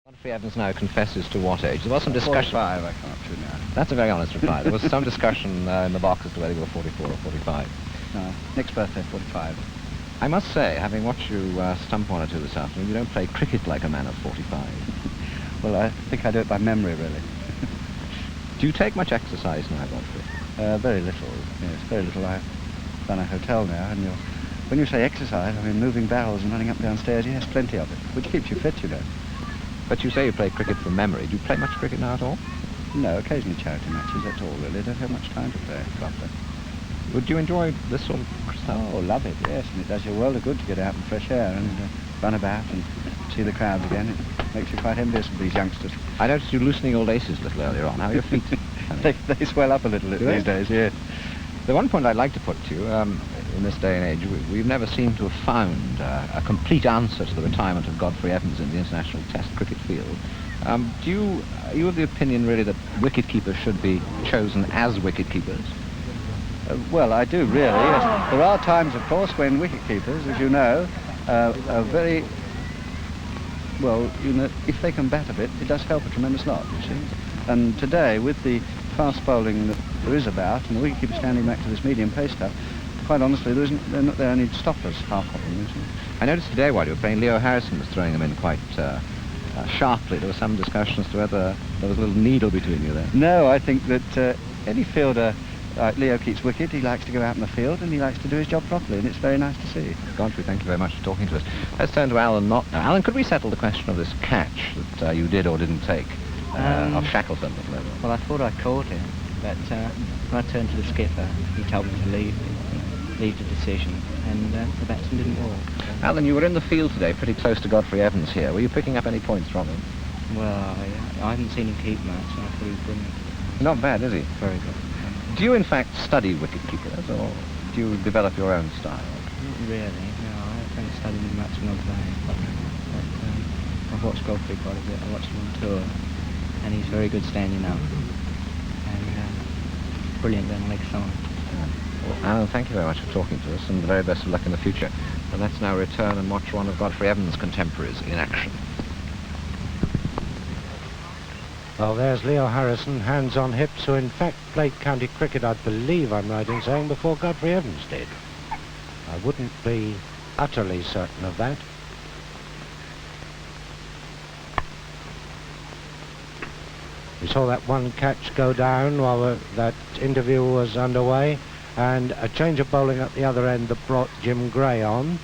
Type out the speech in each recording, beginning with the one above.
Godfrey Evans now confesses to what age? There was some discussion. 45, I come up to now. That's a very honest reply. There was some discussion in the box as to whether you were 44 or 45. No, next birthday, 45. I must say, having watched you stump one or two this afternoon, you don't play cricket like a man of 45. Well, I think I do it by memory, really. Do you take much exercise now, Godfrey? Very little, yes, very little. I run a hotel now, and when you say exercise, I mean moving barrels and running up and down stairs, yes, plenty of it, which keeps you fit, you know. But you say you play cricket from memory. Do you play much cricket now at all? No, occasionally charity matches, that's all really. I don't have much time to play properly. Would you enjoy this sort of stuff? Oh, love it, yes, and it does you a world of good to get out in fresh air and run about and see the crowds again. It makes you quite envious of these youngsters. I noticed you loosening your laces a little earlier on. How are your feet? they swell up a little these days, yes. The one point I'd like to put to you, in this day and age, we've never seemed to have found a complete answer to the retirement of Godfrey Evans in the international test cricket field. Are you of the opinion really that wicket-keepers should be chosen as wicket-keepers? Well, I do really, yes. There are times, of course, when wicket-keepers, as you know, are very, well, you know, if they can bat a bit, it does help a tremendous lot, you see. And today, with the fast bowling that there is about, and the wicket-keeper standing back to this medium pace stuff, quite honestly, they're not there any stoppers, half of them, you see. I noticed today while you were playing, Leo Harrison was throwing them in quite sharply. There was some discussion as to whether there was a little needle between you there. No, I think that any fielder, like Leo keeps wicket, he likes to go out in the field and he likes to do his job properly, and it's very nice to see. Godfrey, thank you very much for talking to us. Let's turn to Alan Knott now. Alan, could we settle the question of this catch that you did or didn't take of Shackleton? Well, I thought I caught him, but when I turned to the skipper, he told me to leave the decision, and the batsman didn't walk. So. Alan, you were in the field today, pretty close to Godfrey Evans here. Were you picking up any points from him? Well, I haven't seen him keep much, and I thought he was brilliant. Not bad, is he? Very good. Do you, in fact, study wicket-keepers, or do you develop your own style? Not really, no. I haven't studied him much when I was playing. But I've watched Godfrey quite a bit. I watched him on tour, and he's very good standing up, and brilliant down leg side. Well, Alan, thank you very much for talking to us, and the very best of luck in the future. And let's now return and watch one of Godfrey Evans' contemporaries in action. Well, there's Leo Harrison, hands on hips, who in fact played county cricket, I believe I'm right in saying, before Godfrey Evans did. I wouldn't be utterly certain of that. We saw that one catch go down while that interview was underway, and a change of bowling at the other end that brought Jim Gray on.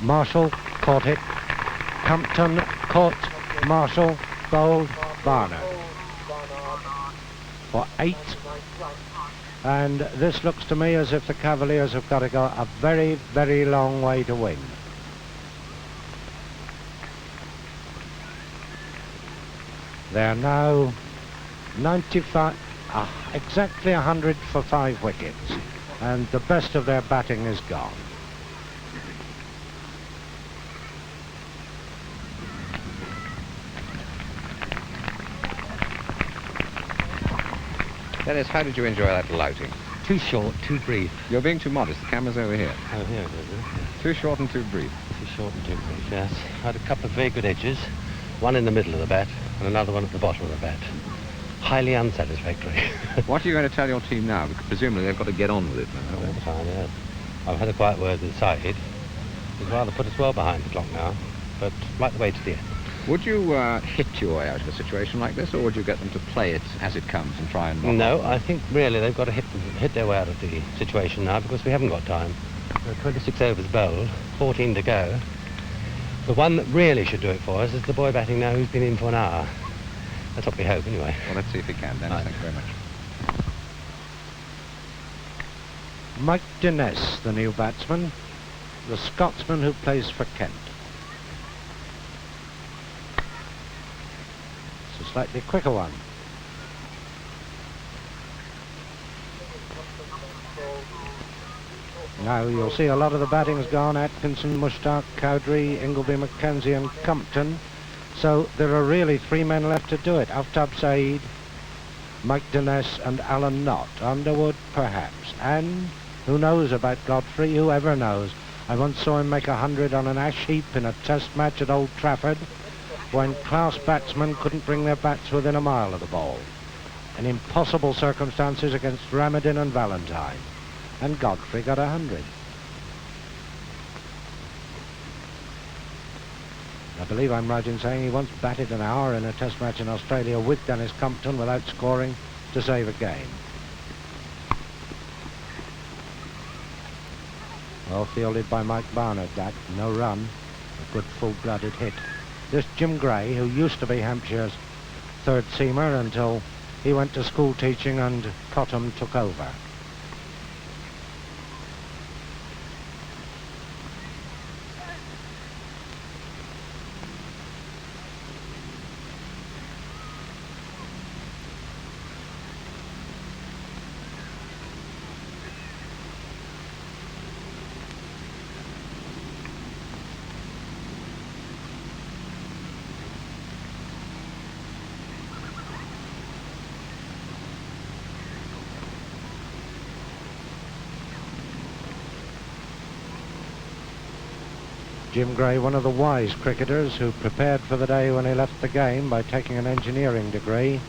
Marshall caught it. Compton caught Marshall, bowled Barnard for 8. And this looks to me as if the Cavaliers have got to go a very, very long way to win. They're now 95, exactly 100 for 5 wickets, and the best of their batting is gone. Dennis, how did you enjoy that louting? Too short, too brief. You're being too modest. The camera's over here. Oh, here it is. Yeah. Too short and too brief. Too short and too brief, yes. I had a couple of very good edges, one in the middle of the bat and another one at the bottom of the bat. Highly unsatisfactory. What are you going to tell your team now? Because presumably they've got to get on with it now. All the time, yes. I've had a quiet word with Saeed. He's rather put us well behind the clock now, but right the way to the end. Would you hit your way out of a situation like this, or would you get them to play it as it comes and try and... No, I think really they've got to hit their way out of the situation now, because we haven't got time. There are 26 overs bowled, 14 to go. The one that really should do it for us is the boy batting now who's been in for an hour. That's what we hope, anyway. Well, let's see if he can, Dennis. Right. Thank you very much. Mike Denness, the new batsman, the Scotsman who plays for Kent. It's a slightly quicker one. Now you'll see a lot of the batting's gone. Atkinson, Mushtaq, Cowdrey, Ingleby, Mackenzie and Compton. So there are really 3 men left to do it. Aftab, Saeed, Mike Denness and Alan Knott. Underwood, perhaps. And who knows about Godfrey? Whoever knows. I once saw him make 100 on an ash heap in a test match at Old Trafford when class batsmen couldn't bring their bats within a mile of the ball. In impossible circumstances against Ramadin and Valentine. And Godfrey got 100. I believe I'm right in saying he once batted an hour in a test match in Australia with Dennis Compton without scoring to save a game. Well fielded by Mike Barnard, that. No run. A good full-blooded hit. This Jim Gray, who used to be Hampshire's third seamer until he went to school teaching and Cottam took over. Jim Gray, one of the wise cricketers who prepared for the day when he left the game by taking an engineering degree,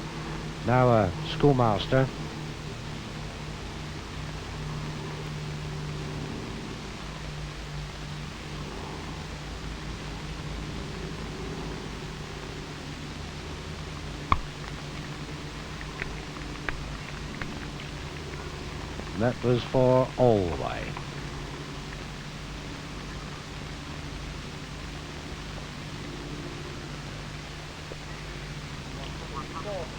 now a schoolmaster. That was for all the way.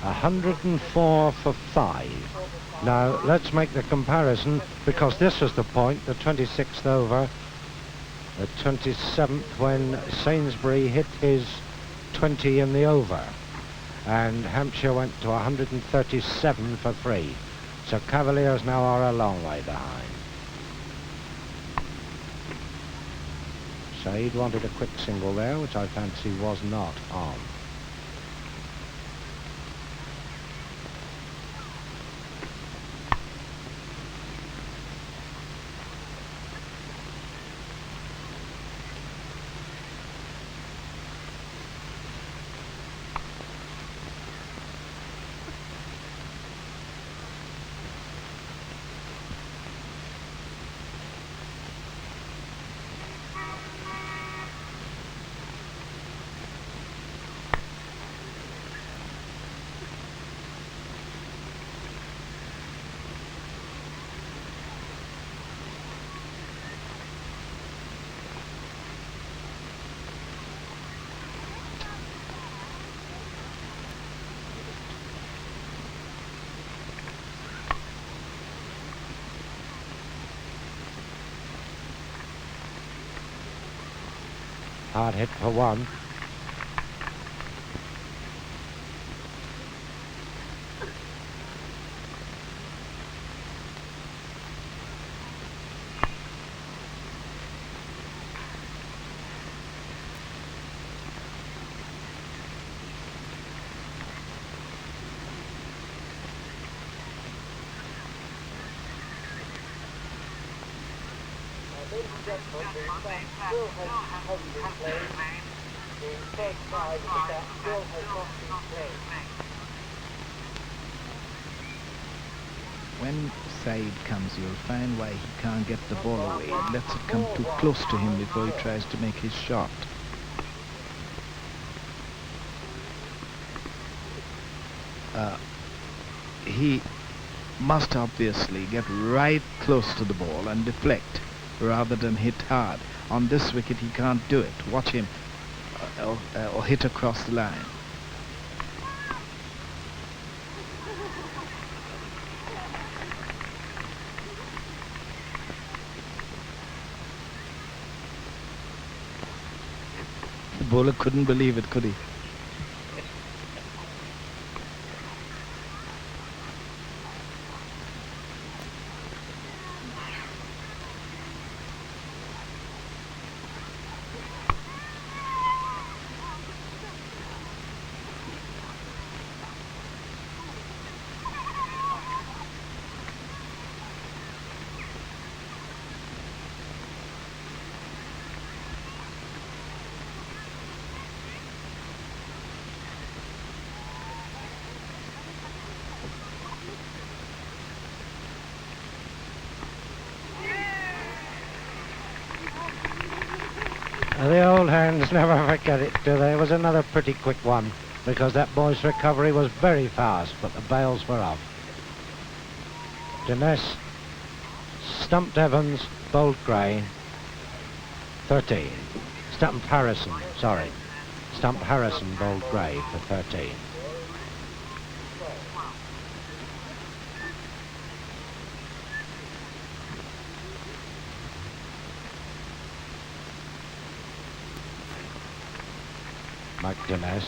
104 for 5. Now let's make the comparison, because this was the point, the 26th over, the 27th, when Sainsbury hit his 20 in the over, and Hampshire went to 137 for 3. So Cavaliers now are a long way behind. Saeed wanted a quick single there, which I fancy was not on. Hard hit for 1. When Saeed comes, you'll find why he can't get the ball away. He lets it come too close to him before he tries to make his shot. He must obviously get right close to the ball and deflect rather than hit hard. On this wicket he can't do it. Watch him or hit across the line. The bowler couldn't believe it, could he? The old hands never forget it, do they? It was another pretty quick one, because that boy's recovery was very fast, but the bails were off. Denness stumped Evans, bowled Gray, 13. Stumped Harrison, sorry. Stumped Harrison, bowled Gray for 13. Mike Denness.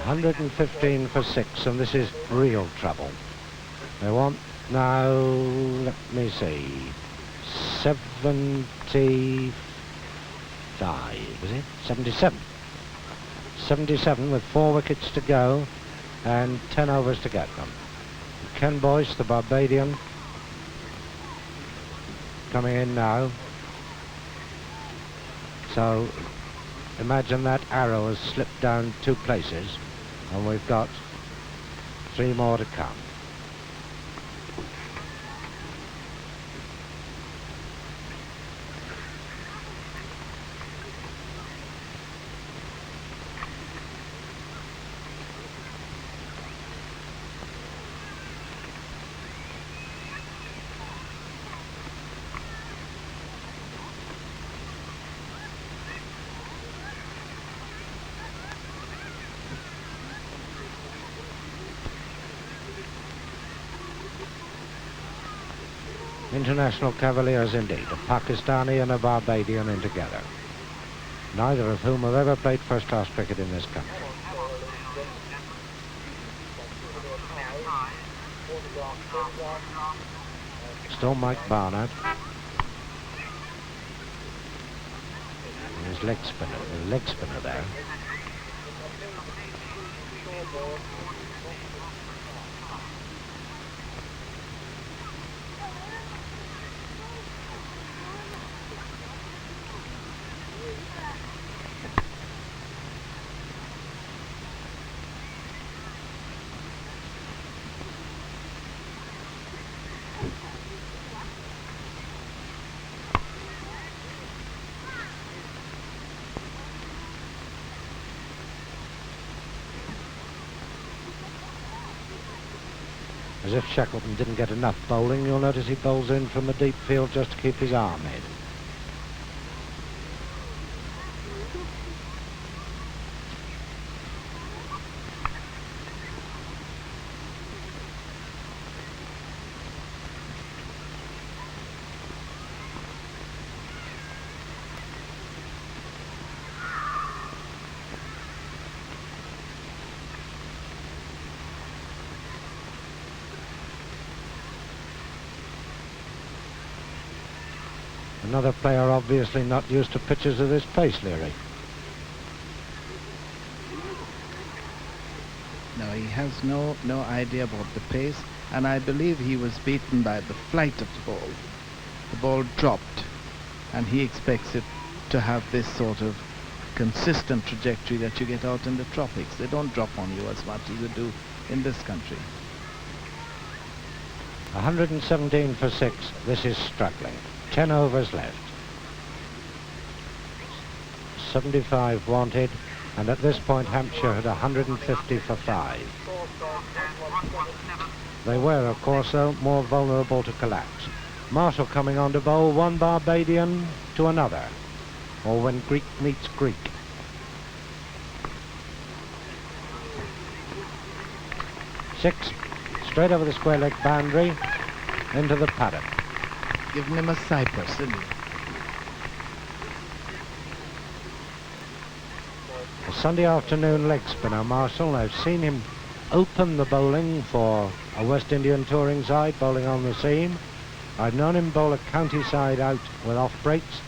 $115 for 6, and this is real trouble. They want now, let me see, 75, was it? 77. 77 with 4 wickets to go and 10 overs to get them. Ken Boyce, the Barbadian, coming in now. So imagine that arrow has slipped down 2 places, and we've got 3 more to come. International Cavaliers indeed, a Pakistani and a Barbadian in together, neither of whom have ever played first-class cricket in this country. Still Mike Barnard. And his leg spinner there. As if Shackleton didn't get enough bowling, you'll notice he bowls in from a deep field just to keep his arm in. Another player obviously not used to pitches of this pace, Leary. No, he has no idea about the pace, and I believe he was beaten by the flight of the ball. The ball dropped, and he expects it to have this sort of consistent trajectory that you get out in the tropics. They don't drop on you as much as they do in this country. 117 for 6. This is struggling. 10 overs left. 75 wanted, and at this point Hampshire had 150 for 5. They were, of course, though, more vulnerable to collapse. Marshall coming on to bowl one Barbadian to another, or when Greek meets Greek. Six, straight over the square leg boundary, into the paddock. Giving him a Cyprus, isn't he? A Sunday afternoon leg spinner, Marshall. I've seen him open the bowling for a West Indian touring side, bowling on the seam. I've known him bowl a county side out with off breaks.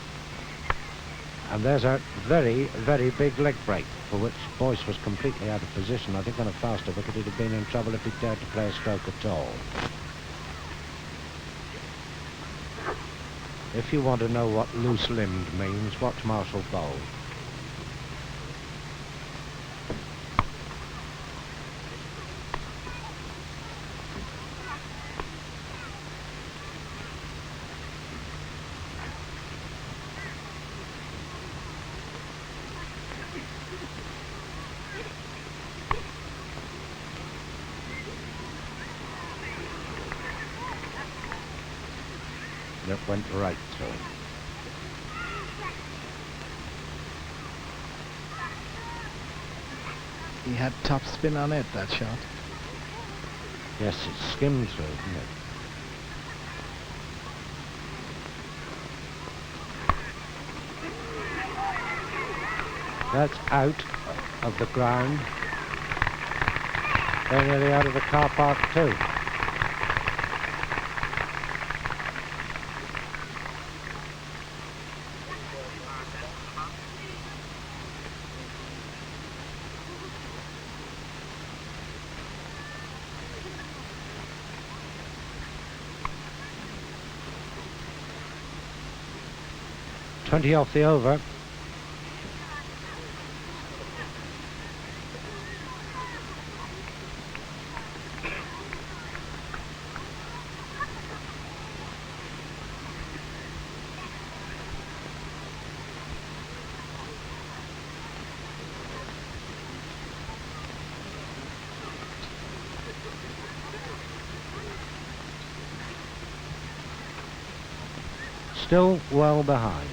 And there's a very, very big leg break, for which Boyce was completely out of position. I think on a faster wicket he'd have been in trouble if he'd dared to play a stroke at all. If you want to know what loose-limbed means, watch Marshall bowl. it went right through him. He had top spin on it, that shot. Yes, it skimmed through, didn't it? That's out of the ground. They're nearly out of the car park too. .20 off the over. Still well behind.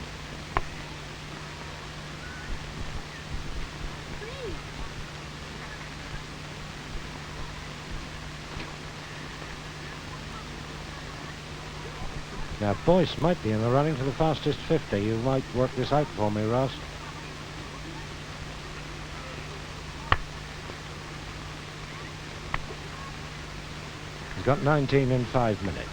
Now Boyce might be in the running for the fastest 50. You might work this out for me, Ross. He's got 19 in 5 minutes.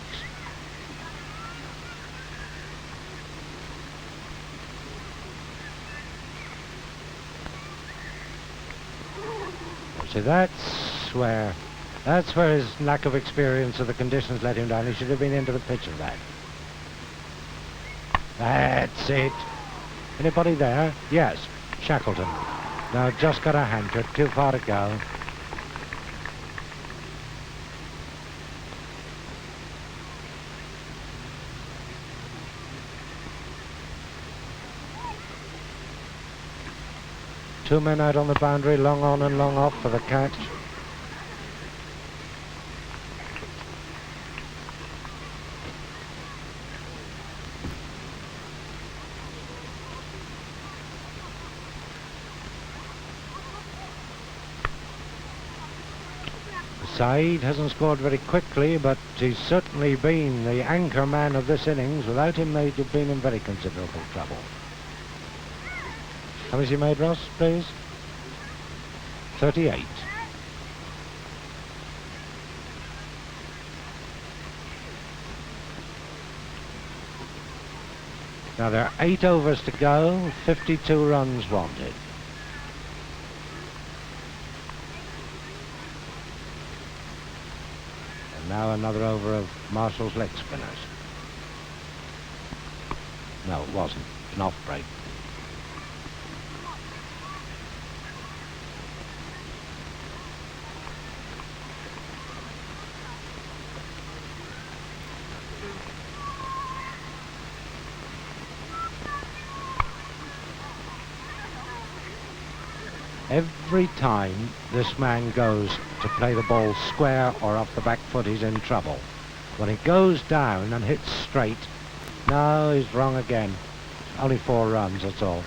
So that's where his lack of experience of the conditions let him down. He should have been into the pitch of that. That's it. Anybody there? Yes, Shackleton. Now just got a hanter, too far to go. Two men out on the boundary, long on and long off for the catch. Saeed hasn't scored very quickly, but he's certainly been the anchor man of this innings. Without him, they'd have been in very considerable trouble. How much he made, Ross, please? 38. Now there are 8 overs to go, 52 runs wanted. And now another over of Marshall's leg spinners. No, it wasn't. An off break. Every time this man goes to play the ball square or off the back foot, he's in trouble. When he goes down and hits straight, no, he's wrong again. Only 4 runs, that's all.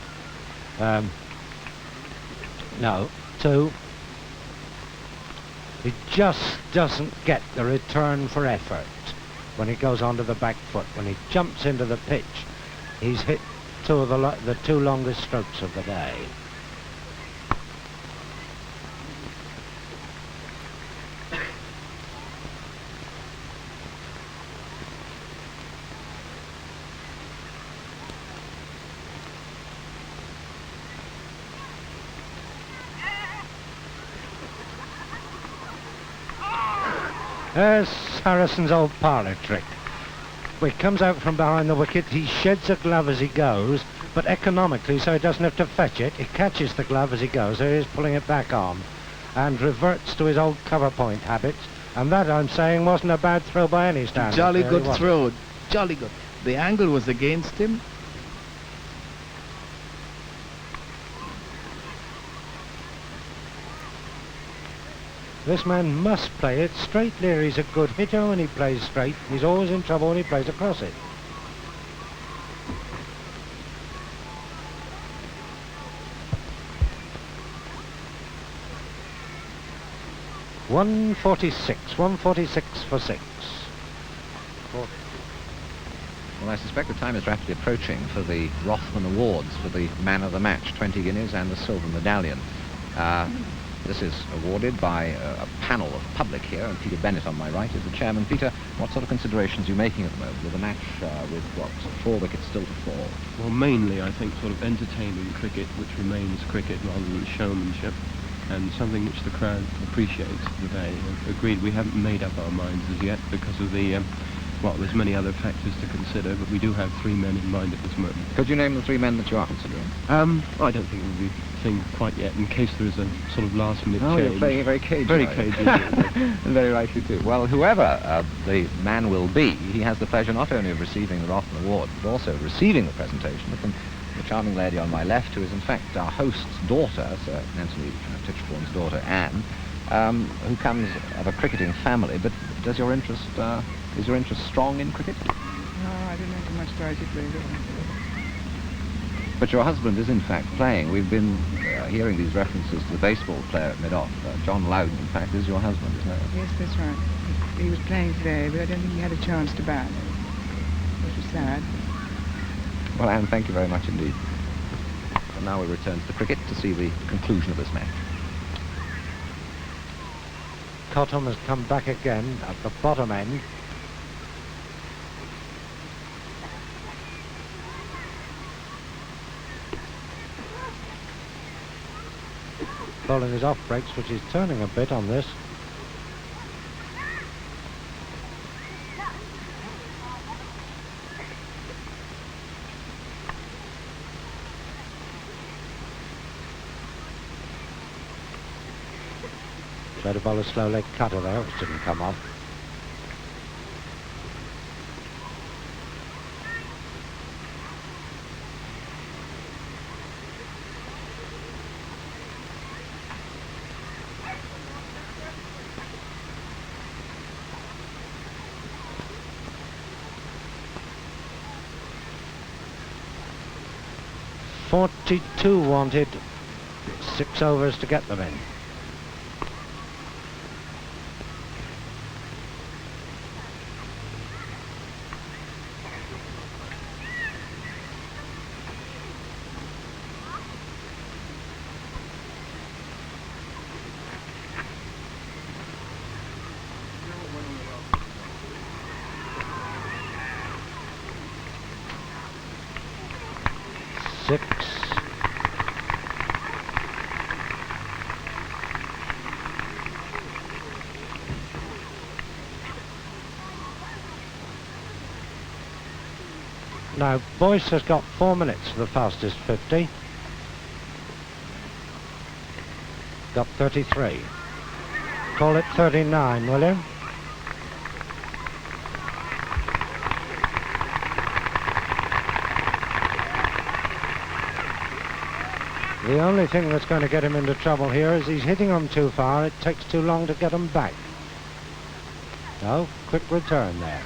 No, 2. He just doesn't get the return for effort when he goes onto the back foot. When he jumps into the pitch, he's hit 2 of the 2 longest strokes of the day. There's Harrison's old parlour trick. He comes out from behind the wicket, he sheds a glove as he goes, but economically, so he doesn't have to fetch it, he catches the glove as he goes, so he's pulling it back on, and reverts to his old cover point habits, and that, I'm saying, wasn't a bad throw by any standard. Jolly good throw, jolly good. The angle was against him. This man must play it straight. Leary's a good hitter when he plays straight. He's always in trouble when he plays across it. 146 for 6. Well, I suspect the time is rapidly approaching for the Rothman Awards for the man of the match, 20 guineas and the silver medallion. This is awarded by a panel of public here, and Peter Bennett on my right is the chairman. Peter, what sort of considerations are you making at the moment with the match with, what, 4 wickets still to fall? Well, mainly, I think, sort of entertaining cricket, which remains cricket rather than showmanship, and something which the crowd appreciates today. Agreed, we haven't made up our minds as yet because of the, well, there's many other factors to consider, but we do have 3 men in mind at this moment. Could you name the 3 men that you are considering? I don't think it would be a thing quite yet, in case there is a sort of last-minute change. You're playing it very cagey. Very cagey. And very likely too. Well, whoever the man will be, he has the pleasure not only of receiving the Rothman Award, but also of receiving the presentation from the charming lady on my left, who is in fact our host's daughter, Sir Nancy Tichborne's daughter, Anne, who comes of a cricketing family. But does your interest, is your interest strong in cricket? No, I don't know too much about it, really. But your husband is in fact playing. We've been hearing these references to the baseball player at mid-off. John Loudon, in fact, is your husband, isn't it? Yes, that's right. He was playing today, but I don't think he had a chance to bat, which was sad. Well, Anne, thank you very much indeed. And now we return to the cricket to see the conclusion of this match. Cottam has come back again at the bottom end. Bowling his off breaks, which is turning a bit on this. Tried to bowl a slow leg cutter there, which didn't come off. .42 wanted, 6 overs to get them in. Six. Now, Boyce has got 4 minutes for the fastest 50. Got 33. Call it 39, will you? The only thing that's going to get him into trouble here is he's hitting them too far. It takes too long to get them back. No, quick return there.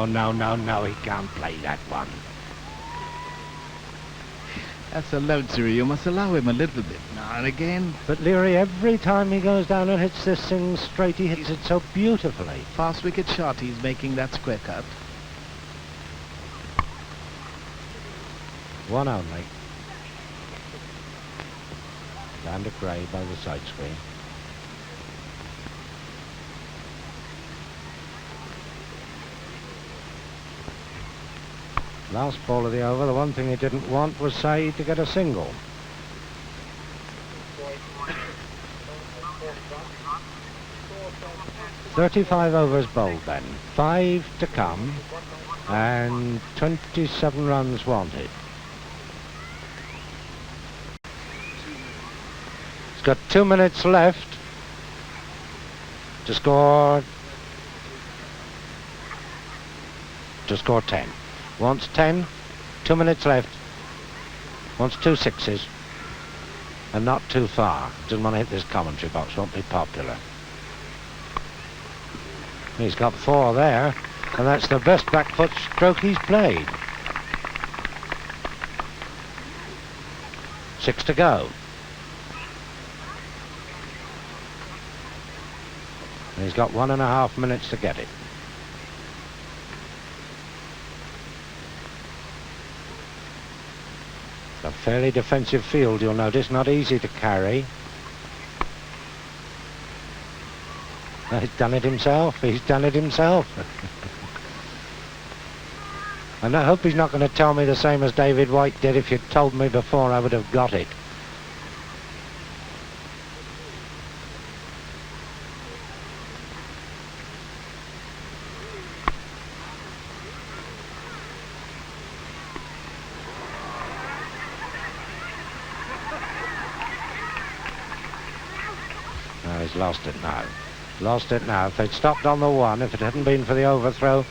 No, he can't play that one. That's a luxury. You must allow him a little bit now and again. But Leary, every time he goes down and hits this thing straight, he hits it so beautifully. Fast wicket shot he's making that square cut. One only. Down to Gray by the side screen. Last ball of the over, the one thing he didn't want was Saeed to get a single. .35 overs bowled then, 5 to come, and 27 runs wanted. He's got 2 minutes left to score 10. Wants 10, 2 minutes left. Wants 2 sixes. And not too far. Doesn't want to hit this commentary box, won't be popular. He's got 4 there, and that's the best back foot stroke he's played. 6 to go. And he's got 1.5 minutes to get it. It's a fairly defensive field, you'll notice, not easy to carry. He's done it himself, he's done it himself. And I hope he's not going to tell me the same as David White did. If you'd told me before, I would have got it. No, he's lost it now. Lost it now. If they'd stopped on the 1, if it hadn't been for the overthrow,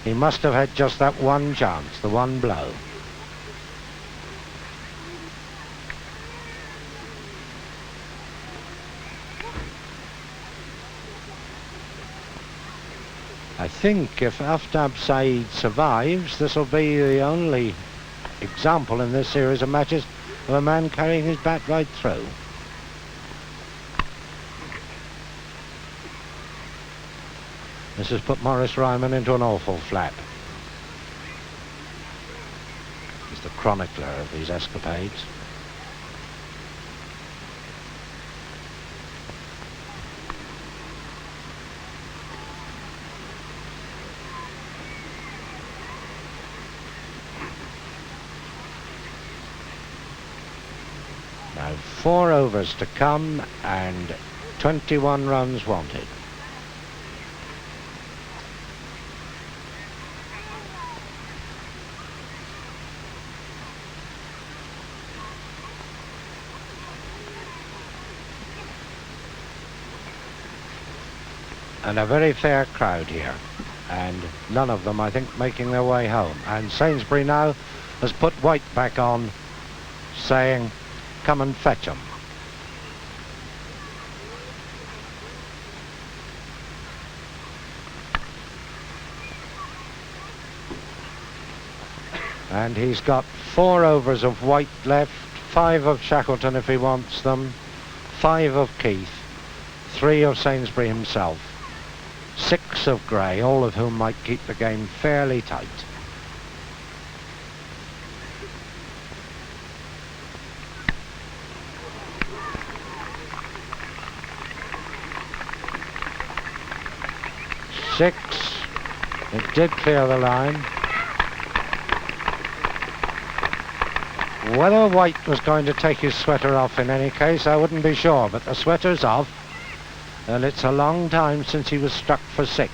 he must have had just that one chance, the one blow. I think if Aftab Saeed survives, this will be the only example in this series of matches of a man carrying his bat right through. This has put Maurice Ryman into an awful flap. He's the chronicler of these escapades. Now 4 overs to come and 21 runs wanted. And a very fair crowd here, and none of them, I think, making their way home. And Sainsbury now has put White back on, saying, come and fetch 'em. And he's got 4 overs of White left, 5 of Shackleton if he wants them, 5 of Keith, 3 of Sainsbury himself, 6 of Gray, all of whom might keep the game fairly tight. Six. It did clear the line. Whether White was going to take his sweater off in any case, I wouldn't be sure, but the sweater's off, and it's a long time since he was struck for 6.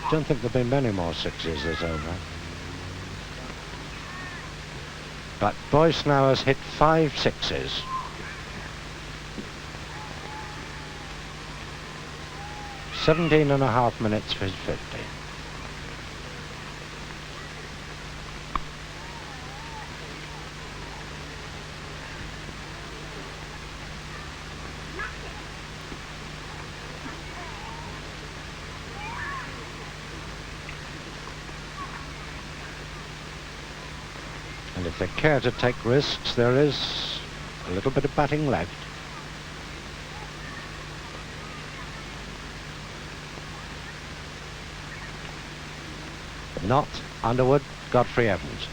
Don't think there'll be many more 6s this over. But Boyce now has hit 5 6s. "17.5 minutes for his 50. And if they care to take risks, there is a little bit of batting left. Knott, Underwood, Godfrey, Evans.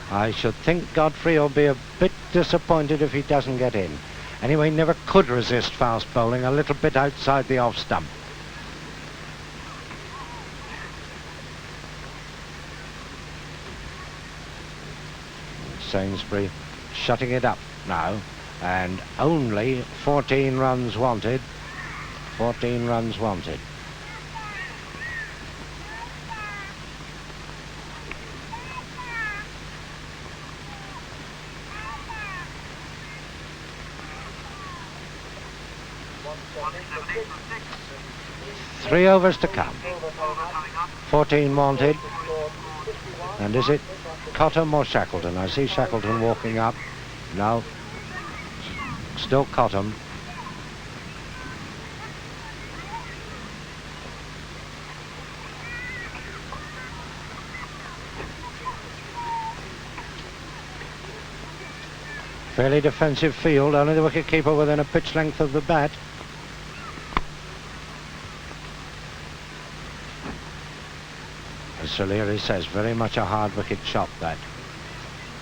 I should think Godfrey will be a bit disappointed if he doesn't get in. Anyway, he never could resist fast bowling a little bit outside the off stump. Sainsbury shutting it up now, and only 14 runs wanted. 14 runs wanted. 3 overs to come. 14 wanted. And is it Cottam or Shackleton? I see Shackleton walking up. No. Still Cottam. Fairly defensive field, only the wicket-keeper within a pitch length of the bat. As Sir Leary says, very much a hard wicket shot that.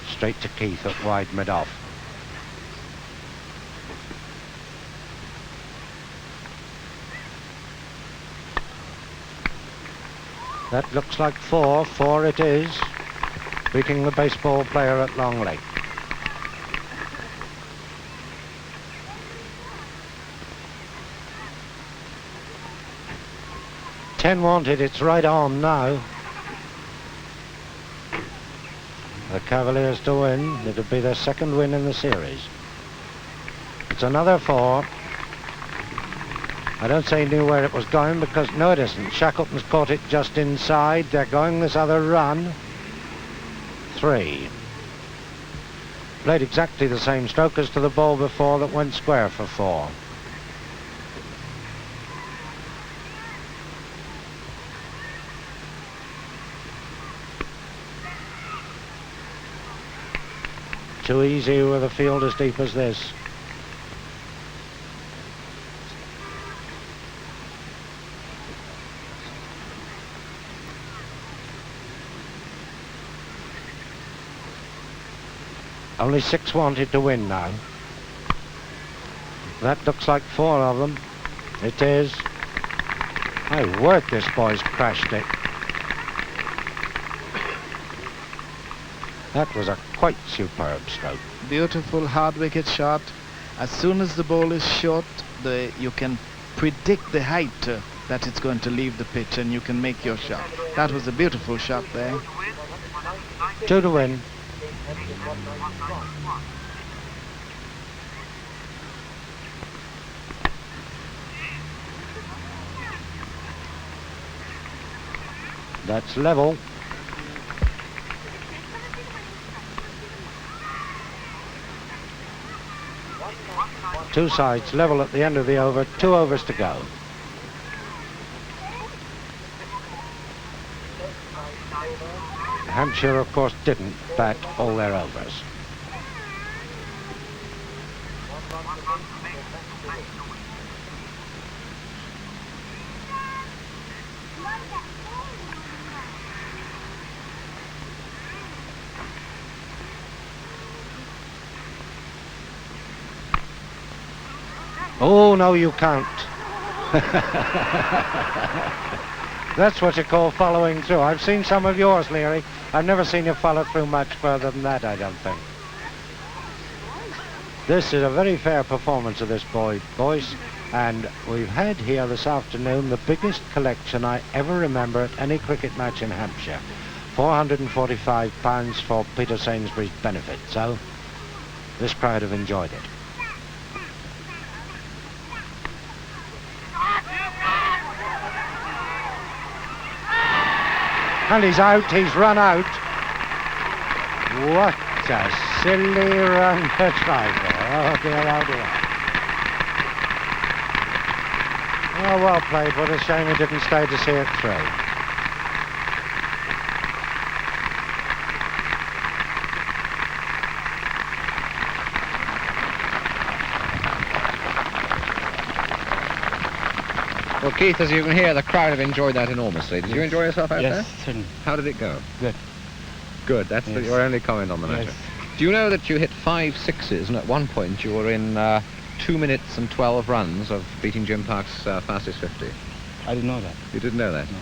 Straight to Keith at wide mid-off. That looks like 4. 4 it is. Beating the baseball player at long leg. Ten wanted, it's right on now. The Cavaliers to win. It'll be their second win in the series. It's another 4. I don't say he knew where it was going because no it isn't. Shackleton's caught it just inside. They're going this other run. 3. Played exactly the same stroke as to the ball before that went square for 4. Too easy with a field as deep as this. Only 6 wanted to win now. That looks like 4 of them. It is. My word, this boy's crashed it. That was a quite superb stroke. Beautiful hard wicket shot. As soon as the ball is short, you can predict the height that it's going to leave the pitch and you can make your shot. That was a beautiful shot there. 2 to win. That's level. Two sides level at the end of the over. 2 overs to go. Hampshire, of course, didn't bat all their overs. Oh, no, you can't. That's what you call following through. I've seen some of yours, Leary. I've never seen you follow through much further than that, I don't think. This is a very fair performance of this boy, Boyce, and we've had here this afternoon the biggest collection I ever remember at any cricket match in Hampshire. £445 for Peter Sainsbury's benefit, so this crowd have enjoyed it. And he's out, he's run out. What a silly run to try for. Oh dear, oh dear. Oh, well played. What a shame he didn't stay to see it through. Well, Keith, as you can hear, the crowd have enjoyed that enormously. Did you enjoy yourself out there? Yes, certainly. How did it go? Good. Good, that's Yes. your only comment on the matter. Yes. Do you know that you hit 5 sixes, and at one point you were in 2 minutes and 12 runs of beating Jim Park's fastest 50? I didn't know that. You didn't know that? No.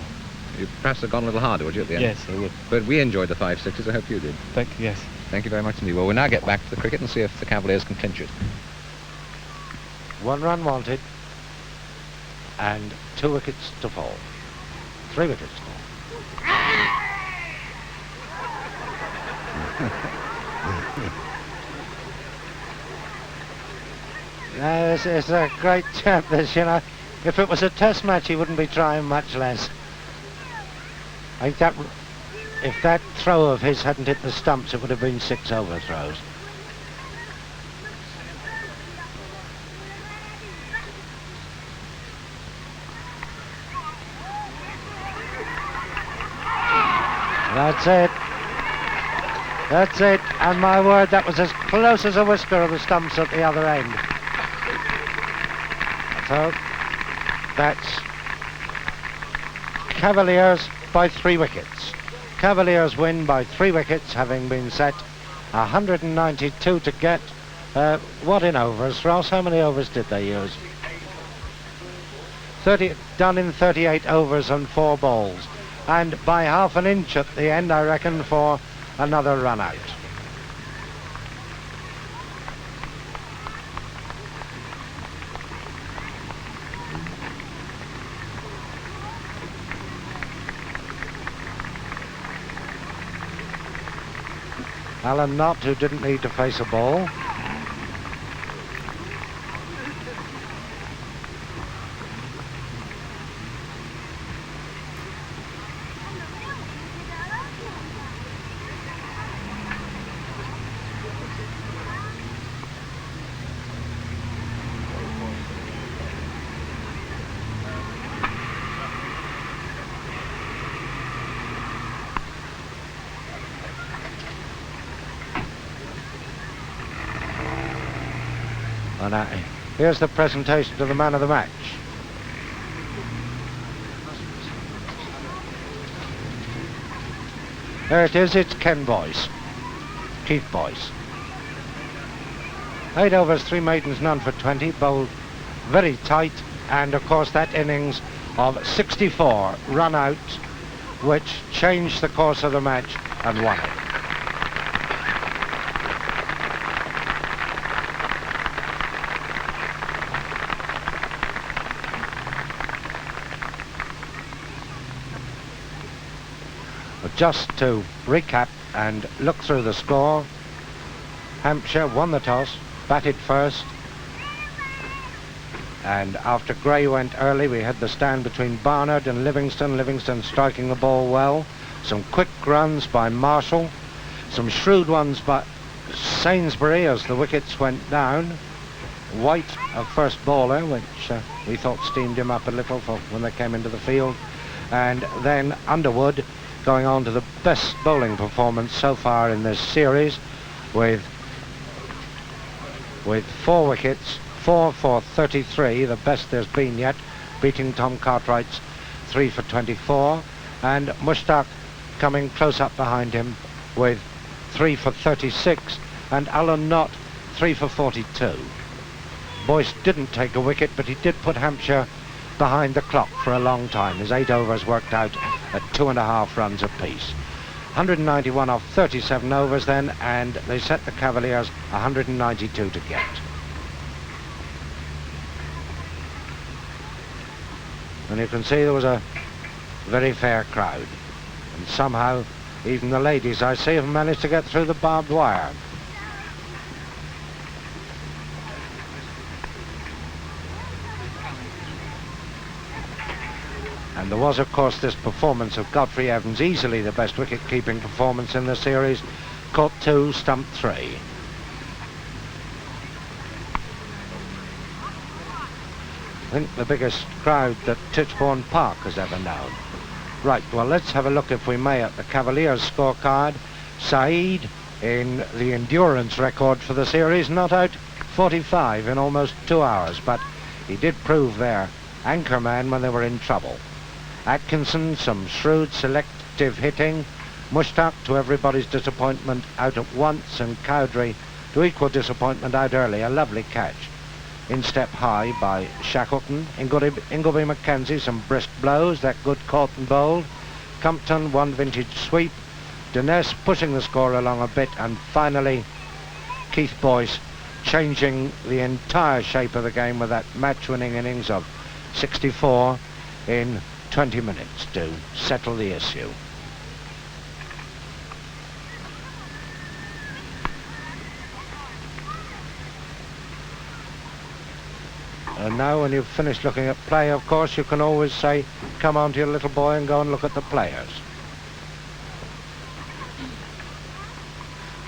You perhaps have gone a little harder, would you, at the end? Yes, I would. But we enjoyed the 5 sixes. I hope you did. Thank you, yes. Thank you very much indeed. Well, we'll now get back to the cricket and see if the Cavaliers can clinch it. 1 run wanted. And 2 wickets to fall. 3 wickets to fall. No, it's a great chap, this, you know. If it was a test match, he wouldn't be trying much less. I think that, if that throw of his hadn't hit the stumps, it would have been 6 overthrows. That's it. That's it. And my word, that was as close as a whisker of the stumps at the other end. So, that's Cavaliers by 3 wickets. Cavaliers win by 3 wickets, having been set 192 to get. What in overs, Ross? How many overs did they use? 30, done in 38 overs and 4 balls. And by half an inch at the end, I reckon, for another run out. Alan Knott, who didn't need to face a ball. And here's the presentation to the man of the match. There it is, it's Ken Boyce, Keith Boyce. 8 overs, 3 maidens, none for 20, bowled very tight, and of course that innings of 64 run out, which changed the course of the match and won it. Just to recap and look through the score, Hampshire won the toss, batted first, and after Gray went early, we had the stand between Barnard and Livingston striking the ball well, some quick runs by Marshall, some shrewd ones by Sainsbury as the wickets went down, White a first bowler, which we thought steamed him up a little for when they came into the field, and then Underwood going on to the best bowling performance so far in this series with 4 wickets, 4 for 33, the best there's been yet, beating Tom Cartwright's 3 for 24, and Mushtaq coming close up behind him with 3 for 36, and Alan Knott 3 for 42. Boyce didn't take a wicket, but he did put Hampshire behind the clock for a long time. His 8 overs worked out at 2.5 runs apiece. 191 off 37 overs then, and they set the Cavaliers 192 to get. And you can see there was a very fair crowd, and somehow even the ladies I see have managed to get through the barbed wire. And there was, of course, this performance of Godfrey Evans, easily the best wicket-keeping performance in the series. Caught 2, stumped 3. I think the biggest crowd that Tichborne Park has ever known. Right, well, let's have a look, if we may, at the Cavaliers scorecard. Saeed, in the endurance record for the series, not out 45 in almost 2 hours, but he did prove their anchorman when they were in trouble. Atkinson, some shrewd selective hitting. Mushtaq, to everybody's disappointment, out at once, and Cowdrey, to equal disappointment, out early. A lovely catch. In step high by Shackleton. Ingleby Mackenzie, some brisk blows, that good caught and bowled. Compton, 1 vintage sweep. Denness pushing the score along a bit, and finally Keith Boyce changing the entire shape of the game with that match-winning innings of 64 in 20 minutes to settle the issue. And now when you've finished looking at play, of course, you can always say, come on to your little boy and go and look at the players.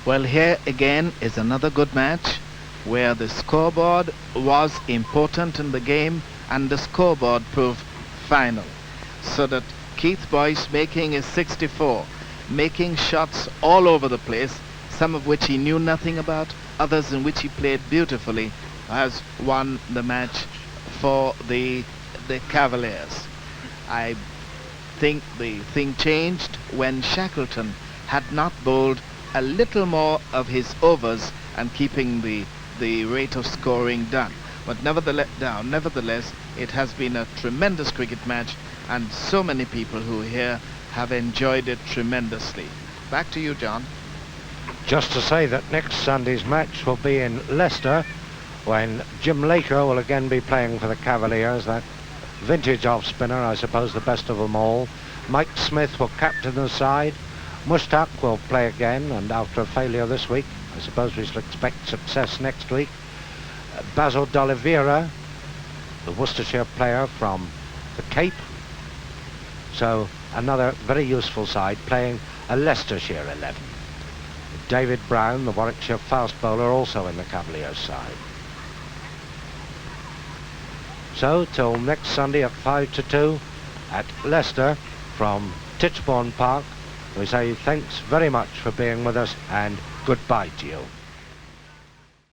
Well, here again is another good match where the scoreboard was important in the game and the scoreboard proved final. So that Keith Boyce, making his 64, making shots all over the place, some of which he knew nothing about, others in which he played beautifully, has won the match for the Cavaliers. I think the thing changed when Shackleton had not bowled a little more of his overs and keeping the rate of scoring down. But nevertheless, it has been a tremendous cricket match, and so many people who are here have enjoyed it tremendously. Back to you, John. Just to say that next Sunday's match will be in Leicester, when Jim Laker will again be playing for the Cavaliers, that vintage off-spinner, I suppose the best of them all. Mike Smith will captain the side. Mushtaq will play again, and after a failure this week, I suppose we shall expect success next week. Basil D'Oliveira, the Worcestershire player from the Cape. So another very useful side playing a Leicestershire 11. David Brown, the Warwickshire fast bowler, also in the Cavaliers side. So till next Sunday at 5 to 2 at Leicester from Tichborne Park, we say thanks very much for being with us and goodbye to you.